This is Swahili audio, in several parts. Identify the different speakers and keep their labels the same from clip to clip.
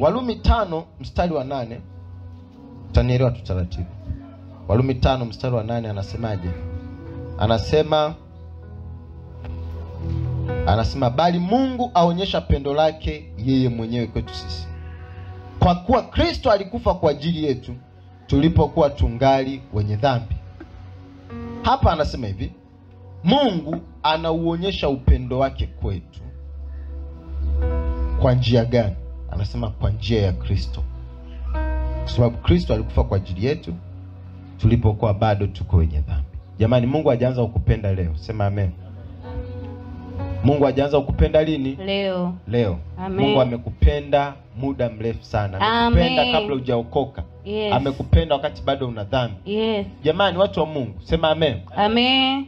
Speaker 1: Warumi 5 mstari wa 8. Utanielewa tu taratibu. Warumi 5 mstari wa 8 anasemaje? Anasema bali Mungu aonyesha pendo lake yeye mwenyewe kwetu sisi, kwa kuwa Kristo alikufa kwa ajili yetu tulipokuwa tungali wenye dhambi. Hapa anasema hivi, Mungu anauonyesha upendo wake kwetu kwa njia gani? Anasema kwa njia ya Kristo, kwa sababu Kristo alikufa kwa ajili yetu tulipokuwa bado tuko wenye dhambi. Jamani, Mungu hajaanza kukupenda leo. Sema amen. Mungu hajaanza kukupenda lini? Leo. Amen. Mungu amekupenda muda mrefu sana. Amekupenda kabla hujaokoka.
Speaker 2: Yes.
Speaker 1: Amekupenda wakati bado una dhambi.
Speaker 2: Yes.
Speaker 1: Jamani, watu wa Mungu, sema amen.
Speaker 2: Amen.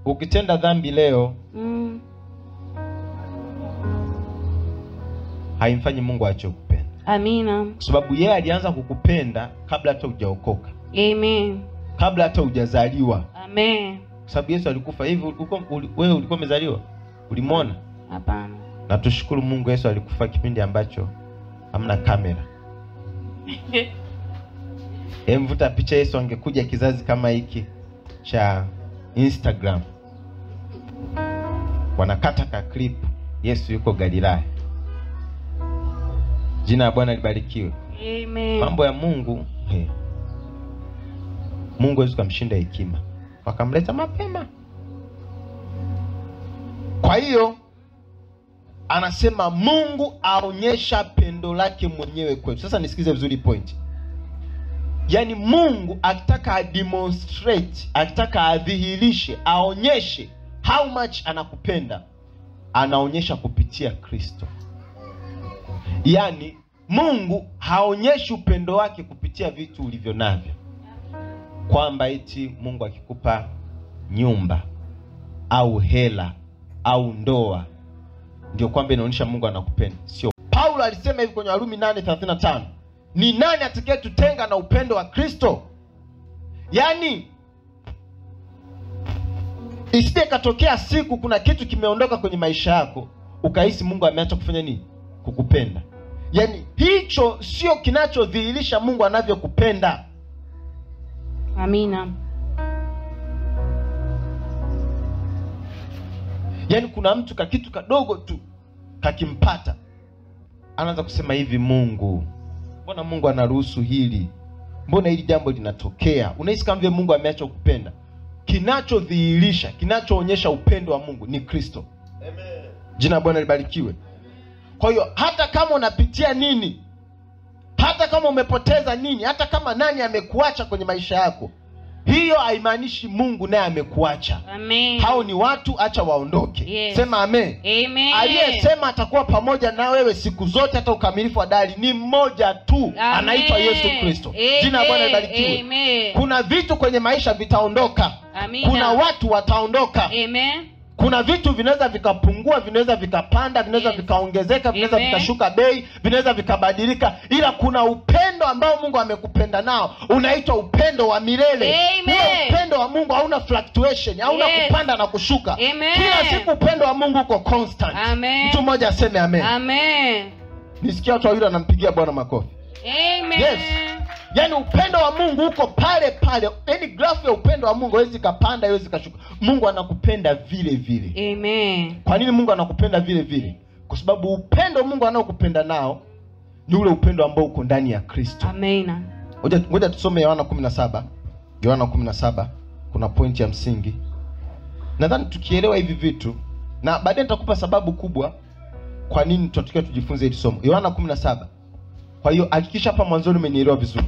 Speaker 1: Ukitenda dhambi leo, haimfanyi Mungu aache kukupenda.
Speaker 2: Amina.
Speaker 1: Kwa sababu yeye alianza kukupenda kabla hata hujaokoka.
Speaker 2: Amen.
Speaker 1: Kabla hata hujazaliwa.
Speaker 2: Amen.
Speaker 1: Kwa sababu Yesu alikufa. Hivi wewe ulikuwa umezaliwa? Ulimwona?
Speaker 2: Hapana.
Speaker 1: Na tushukuru Mungu, Yesu alikufa kipindi ambacho hamna kamera. Mvuta picha Yesu angekuja kizazi kama hiki cha Instagram, wanakata ka clip Yesu yuko Galilaya. Jina la Bwana libarikiwe.
Speaker 2: Amen.
Speaker 1: Mambo ya Mungu, Mungu hawezi kumshinda hekima. Wakamleta mapema. Kwa hiyo anasema Mungu aonyesha pendo lake mwenyewe kwetu. Sasa nisikize vizuri point. Yaani Mungu akitaka demonstrate, akitaka adhihirishe, aonyeshe how much anakupenda, anaonyesha kupitia Kristo. Yaani Mungu haonyeshi upendo wake kupitia vitu ulivyo navyo. Kwamba eti Mungu akikupa nyumba au hela au ndoa ndio kwamba inaonyesha Mungu anakupenda. Sio. Paulo alisema hivi kwenye Warumi 8:35. Ni nani atakayetutenga na upendo wa Kristo? Yaani isije katokea siku kuna kitu kimeondoka kwenye maisha yako ukahisi Mungu ameacha kufanya nini? Kukupenda. Yaani hicho sio kinachodhihirisha Mungu anavyokupenda.
Speaker 2: Amina.
Speaker 1: Yaani kuna mtu kitu kadogo tu kakimpata, anaanza kusema hivi, Mungu, mbona Mungu anaruhusu hili? Mbona hili jambo linatokea? Unahisi kama vile Mungu ameacha kukupenda. Kinachodhihirisha, kinachoonyesha upendo wa Mungu ni Kristo. Amen. Jina la Bwana libarikiwe. Kwa hiyo hata kama unapitia nini, hata kama umepoteza nini, hata kama nani amekuacha kwenye maisha yako, hiyo haimaanishi Mungu naye amekuacha.
Speaker 2: Amen.
Speaker 1: Hao ni watu, acha waondoke.
Speaker 2: Yes.
Speaker 1: Sema amen.
Speaker 2: Amen.
Speaker 1: Aliyesema atakuwa pamoja na wewe siku zote hata ukamilifu wa dahari ni mmoja tu. Amen. Anaitwa Yesu Kristo. Jina la Bwana libarikiwe.
Speaker 2: Amen.
Speaker 1: Kuna vitu kwenye maisha vitaondoka.
Speaker 2: Amina.
Speaker 1: Kuna watu wataondoka.
Speaker 2: Amen.
Speaker 1: Kuna vitu vinaweza vikapungua, vinaweza vikapanda, vinaweza vikaongezeka, vinaweza vikashuka bei, vinaweza vikabadilika, ila kuna upendo ambao Mungu amekupenda nao, unaitwa upendo wa milele. Huo upendo wa Mungu hauna fluctuation, hauna kupanda na kushuka.
Speaker 2: Amen.
Speaker 1: Kila siku upendo wa Mungu uko constant.
Speaker 2: Amen.
Speaker 1: Mtu mmoja aseme amen.
Speaker 2: Amen.
Speaker 1: Nisikia watu wawili wanampigia Bwana makofi.
Speaker 2: Amen.
Speaker 1: Yes. Yaani upendo wa Mungu uko pale pale. Yaani grafu ya upendo wa Mungu haiwezi kapanda, haiwezi kashuka. Mungu anakupenda vile vile.
Speaker 2: Amen.
Speaker 1: Kwa nini Mungu anakupenda vile vile? Kwa sababu upendo Mungu anaokupenda nao ni ule upendo ambao uko ndani ya Kristo.
Speaker 2: Amen.
Speaker 1: Ngoja tusome Yohana 17. Yohana 17 kuna pointi ya msingi. Nadhani tukielewa hivi vitu, na baadaye nitakupa sababu kubwa kwa nini tunatakiwa tujifunze hili somo. Yohana 17. Kwa hiyo hakikisha hapa mwanzoni umenielewa vizuri,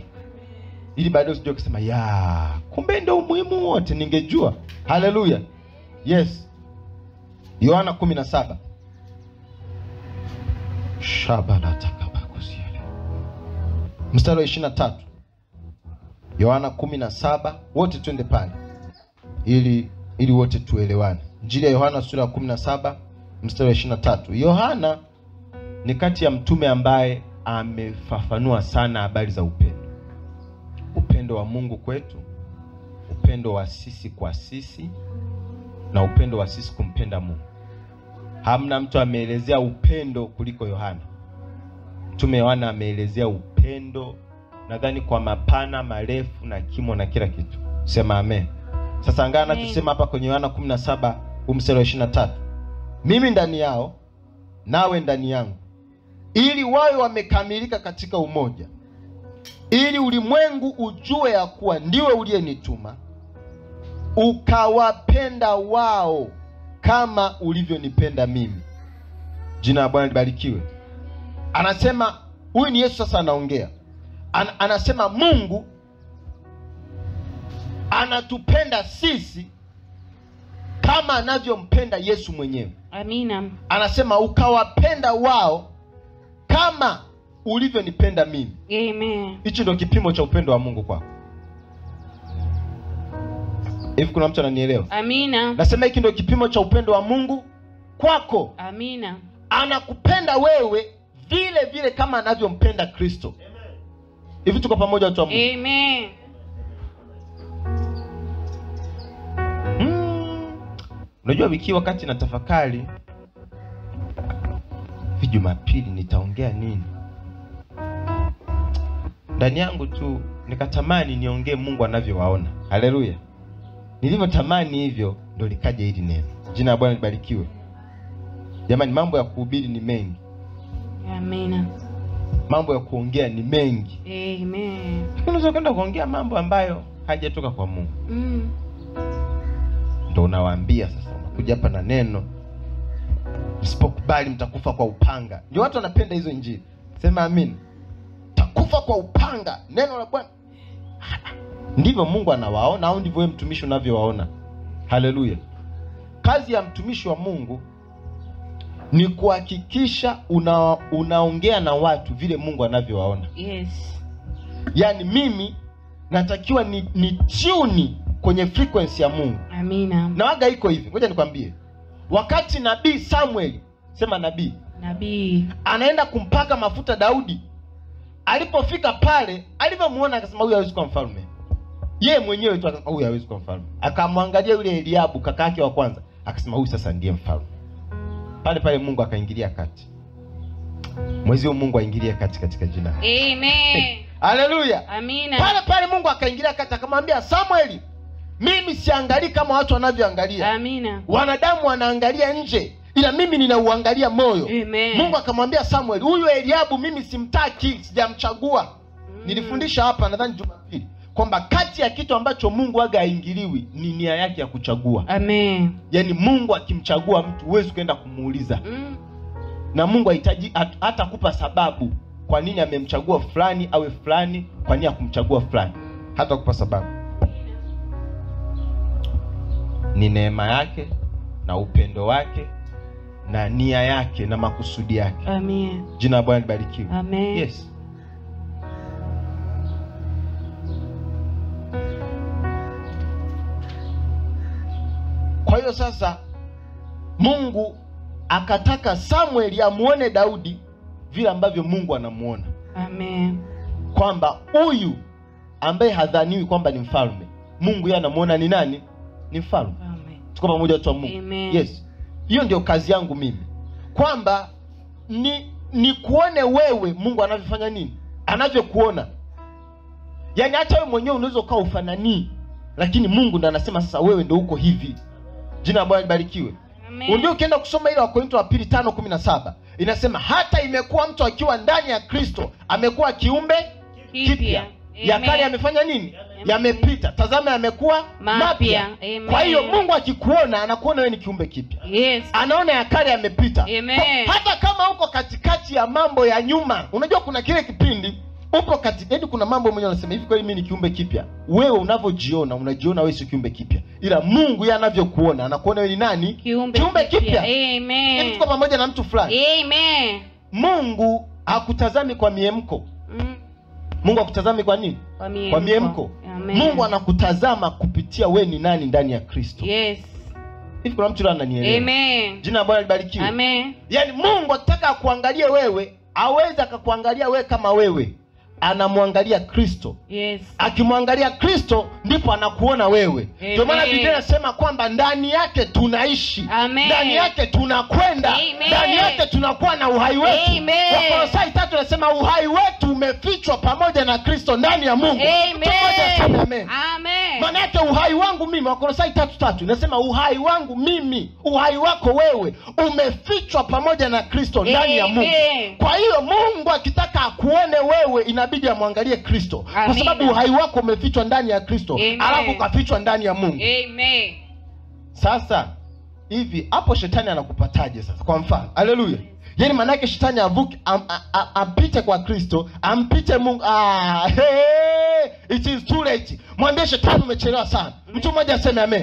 Speaker 1: ili baadaye usije kusema ya kumbe ndio umuhimu wote, ningejua. Haleluya. Yes. Yohana 17. Shabala takabakusiele. Mstari wa 23. Yohana 17, wote twende pale. Ili wote tuelewane. Injili ya Yohana sura ya 17 mstari wa 23. Yohana ni kati ya mtume ambaye amefafanua sana habari za upendo. Upendo wa Mungu kwetu, upendo wa sisi kwa sisi, na upendo wa sisi kumpenda Mungu. Hamna mtu ameelezea upendo kuliko Yohana. Mtume Yohana ameelezea upendo, nadhani kwa mapana, marefu na kimo na kila kitu. Sema amen. Sasa angalia anachosema hapa kwenye Yohana 17 mstari wa 23. Mimi ndani yao, nawe ndani yangu, ili wawe wamekamilika katika umoja, ili ulimwengu ujue ya kuwa ndiwe uliyenituma, ukawapenda wao kama ulivyonipenda mimi. Jina la Bwana libarikiwe. Anasema, huyu ni Yesu sasa anaongea. Anasema Mungu anatupenda sisi kama anavyompenda Yesu mwenyewe.
Speaker 2: Amina.
Speaker 1: Anasema ukawapenda wao kama ulivyonipenda mimi.
Speaker 2: Amen.
Speaker 1: Hicho ndio kipimo cha upendo wa Mungu kwako. Hivi kuna mtu ananielewa?
Speaker 2: Amina.
Speaker 1: Nasema hiki ndio kipimo cha upendo wa Mungu kwako.
Speaker 2: Amina.
Speaker 1: Anakupenda wewe vile vile kama anavyompenda Kristo. Hivi tuko pamoja watu wa Mungu?
Speaker 2: Amen.
Speaker 1: Unajua wiki wakati natafakari Jumapili nitaongea nini, ndani yangu tu nikatamani niongee Mungu anavyowaona. Haleluya. Nilivyotamani hivyo ndio likaja hili neno. Jina la Bwana libarikiwe. Jamani, mambo ya kuhubiri ni mengi.
Speaker 2: Amina.
Speaker 1: Mambo ya kuongea ni mengi.
Speaker 2: Amen.
Speaker 1: Unaweza kwenda kuongea mambo ambayo hajatoka kwa Mungu. Ndio unawaambia sasa, unakuja hapa na neno, msipokubali mtakufa kwa upanga. Ndio watu wanapenda hizo injili. Sema amin. Takufa kwa upanga, neno la Bwana. Ndivyo Mungu anawaona au ndivyo wewe mtumishi unavyowaona? Haleluya. Kazi ya mtumishi wa Mungu ni kuhakikisha unaongea na watu vile Mungu anavyowaona.
Speaker 2: Yes.
Speaker 1: Yaani mimi natakiwa ni tune kwenye frequency ya Mungu.
Speaker 2: Amina.
Speaker 1: Na waga iko hivi. Ngoja nikwambie. Wakati nabii Samuel, sema nabii, anaenda kumpaka mafuta Daudi, alipofika pale, alivyomuona akasema huyu hawezi kuwa mfalme. Yeye mwenyewe tu akasema huyu hawezi kuwa mfalme. Akamwangalia yule Eliabu kaka yake wa kwanza, akasema huyu sasa ndiye mfalme. Pale Mungu akaingilia kati. Mwezi huu Mungu aingilie kati katika jina.
Speaker 2: Amen.
Speaker 1: Haleluya.
Speaker 2: Amina.
Speaker 1: Pale Mungu akaingilia kati akamwambia Samuel, mimi siangalii kama watu wanavyoangalia.
Speaker 2: Amina.
Speaker 1: Wanadamu wanaangalia nje, ila mimi ninauangalia moyo.
Speaker 2: Amen.
Speaker 1: Mungu akamwambia Samuel, huyu Eliabu mimi simtaki, sijamchagua. Nilifundisha hapa nadhani Jumapili kwamba kati ya kitu ambacho Mungu aga haingiliwi ni nia yake ya kuchagua.
Speaker 2: Amen.
Speaker 1: Yaani Mungu akimchagua mtu huwezi kwenda kumuuliza. Na Mungu hahitaji hata kupa sababu kwa nini amemchagua fulani awe fulani, kwa nini akumchagua fulani. Hata kupa sababu. Ni neema yake na upendo wake na nia yake na makusudi yake.
Speaker 2: Amen.
Speaker 1: Jina la Bwana libarikiwe.
Speaker 2: Amen.
Speaker 1: Yes. Kwa hiyo sasa Mungu akataka Samuel amuone Daudi vile ambavyo Mungu anamuona.
Speaker 2: Amen.
Speaker 1: Kwamba huyu ambaye hadhaniwi kwamba ni mfalme, Mungu yeye anamuona ni nani? Ni mfalme.
Speaker 2: Amen.
Speaker 1: Tuko pamoja watu wa Mungu.
Speaker 2: Amen.
Speaker 1: Yes. Hiyo ndio kazi yangu mimi. Kwamba ni kuone wewe Mungu anavyofanya nini? Anavyokuona. Yaani hata wewe mwenyewe unaweza ukawa ufanani, lakini Mungu ndo anasema sasa wewe ndio uko hivi. Jina la Bwana libarikiwe.
Speaker 2: Amen.
Speaker 1: Ndio ukienda kusoma ile Wakorintho wa pili 5:17 inasema hata imekuwa mtu akiwa ndani ya Kristo amekuwa kiumbe kipya. Ya kale yamefanya nini? Yamepita. Tazama yamekuwa mapya. Kwa hiyo Mungu akikuona anakuona wewe ni kiumbe kipya.
Speaker 2: Yes.
Speaker 1: Anaona ya kale yamepita.
Speaker 2: Amen.
Speaker 1: Hata kama uko katikati ya mambo ya nyuma. Unajua kuna kile kipindi upo katikati, kuna mambo mwenyewe unasema hivi kweli mimi ni kiumbe kipya. Wewe unavyojiona unajiona wewe si kiumbe kipya. Ila Mungu yeye anavyokuona anakuona wewe ni nani? Kiumbe kipya.
Speaker 2: Amen.
Speaker 1: Hivi tuko pamoja na mtu fulani.
Speaker 2: Amen.
Speaker 1: Mungu hakutazami kwa miemko. Mungu hakutazami kwa nini? Kwa miemko. Mungu anakutazama kupitia wewe ni nani ndani ya Kristo.
Speaker 2: Yes.
Speaker 1: Hivi kuna mtu leo ananielewa?
Speaker 2: Amen.
Speaker 1: Jina la Bwana libarikiwe.
Speaker 2: Amen.
Speaker 1: Yaani Mungu akitaka kuangalia wewe, aweza akakuangalia wewe kama wewe. anamwangalia Kristo.
Speaker 2: Yes.
Speaker 1: Akimwangalia Kristo ndipo anakuona wewe. Ndio maana Biblia inasema kwamba ndani yake tunaishi.
Speaker 2: Amen.
Speaker 1: Ndani yake tunakwenda.
Speaker 2: Amen.
Speaker 1: Ndani yake tunakuwa na uhai wetu.
Speaker 2: Amen.
Speaker 1: Wakolosai 3 inasema uhai wetu umefichwa pamoja na Kristo ndani ya Mungu.
Speaker 2: Amen.
Speaker 1: Amen.
Speaker 2: Amen.
Speaker 1: Maana yake uhai wangu mimi, Wakolosai 3:3 inasema uhai wangu mimi, uhai wako wewe umefichwa pamoja na Kristo ndani ya Mungu. Kwa hiyo Mungu akitaka akuone wewe inabidi amwangalie Kristo. Kwa sababu uhai wako umefichwa ndani ya Kristo, alafu kafichwa ndani ya Mungu.
Speaker 2: Amen.
Speaker 1: Sasa hivi hapo shetani anakupataje sasa? Kwa mfano, haleluya. Yaani maana yake shetani avuke apite kwa Kristo, ampite Mungu. It is too late. Mwambie shetani umechelewa sana. Mtu mmoja aseme amen.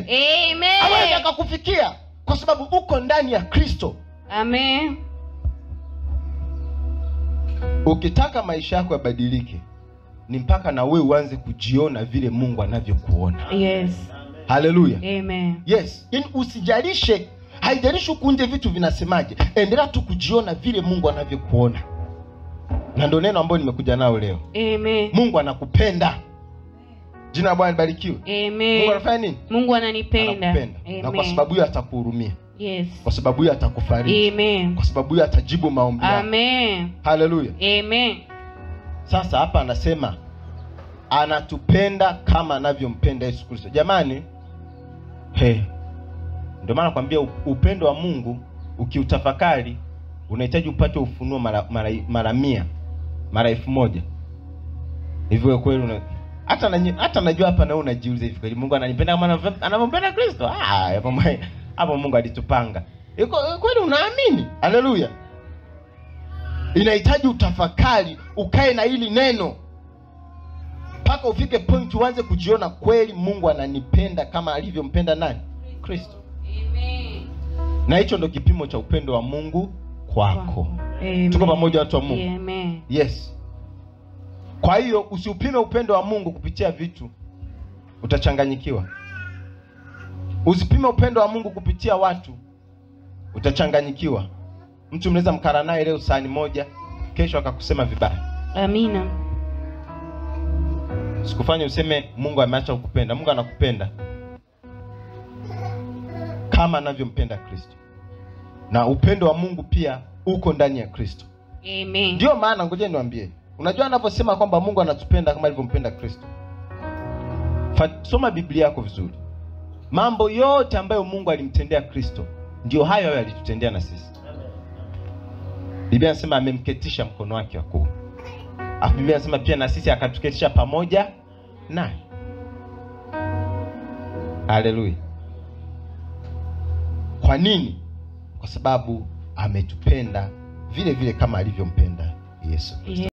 Speaker 2: Amen.
Speaker 1: Hawezi akakufikia kwa sababu uko ndani ya Kristo.
Speaker 2: Amen.
Speaker 1: Ukitaka maisha yako yabadilike, ni mpaka na wewe uanze kujiona vile Mungu anavyokuona.
Speaker 2: Yes.
Speaker 1: Haleluya.
Speaker 2: Amen.
Speaker 1: Yes. Yaani usijalishe, haijalishi huku nje vitu vinasemaje. Endelea tu kujiona vile Mungu anavyokuona. Na ndio neno ambalo nimekuja nao leo.
Speaker 2: Amen.
Speaker 1: Mungu anakupenda. Jina la Bwana libarikiwe.
Speaker 2: Amen.
Speaker 1: Mungu anafanya nini?
Speaker 2: Mungu ananipenda.
Speaker 1: Amen. Na kwa sababu hiyo atakuhurumia.
Speaker 2: Yes.
Speaker 1: Kwa sababu hiyo atakufariji.
Speaker 2: Amen.
Speaker 1: Kwa sababu hiyo atajibu maombi yako.
Speaker 2: Amen.
Speaker 1: Haleluya.
Speaker 2: Amen.
Speaker 1: Sasa hapa anasema anatupenda kama anavyompenda Yesu Kristo. Jamani, ndio maana nakwambia upendo wa Mungu ukiutafakari unahitaji upate ufunuo mara 100, mara 1000. Hivyo kweli hata najua hapa na unajiuliza hivi kweli Mungu ananipenda kama anavyompenda Kristo? Hapo Mungu alitupanga. Kweli unaamini? Haleluya. Inahitaji utafakari, ukae na hili neno mpaka ufike point uanze kujiona kweli Mungu ananipenda kama alivyompenda nani? Kristo.
Speaker 2: Amen.
Speaker 1: Na hicho ndo kipimo cha upendo wa Mungu kwako.
Speaker 2: Amen.
Speaker 1: Tuko pamoja watu wa Mungu?
Speaker 2: Amen.
Speaker 1: Yes. Kwa hiyo usiupime upendo wa Mungu kupitia vitu, utachanganyikiwa. Usipime upendo wa Mungu kupitia watu, utachanganyikiwa. Mtu mnaweza mkara naye leo sahani moja, kesho akakusema vibaya.
Speaker 2: Amina.
Speaker 1: Sikufanye useme Mungu ameacha kukupenda. Mungu anakupenda kama anavyompenda Kristo. Na upendo wa Mungu pia uko ndani ya Kristo.
Speaker 2: Amen.
Speaker 1: Ndio maana ngoja niwaambie. Unajua anaposema kwamba Mungu anatupenda kama alivyompenda Kristo, soma Biblia yako vizuri. Mambo yote ambayo Mungu alimtendea Kristo ndio hayo alitutendea na sisi. Biblia inasema amemketisha mkono wake wa kuume. Biblia inasema pia na sisi akatuketisha pamoja naye. Haleluya. Kwa nini? Kwa sababu ametupenda vile vile kama alivyompenda Yesu Kristo.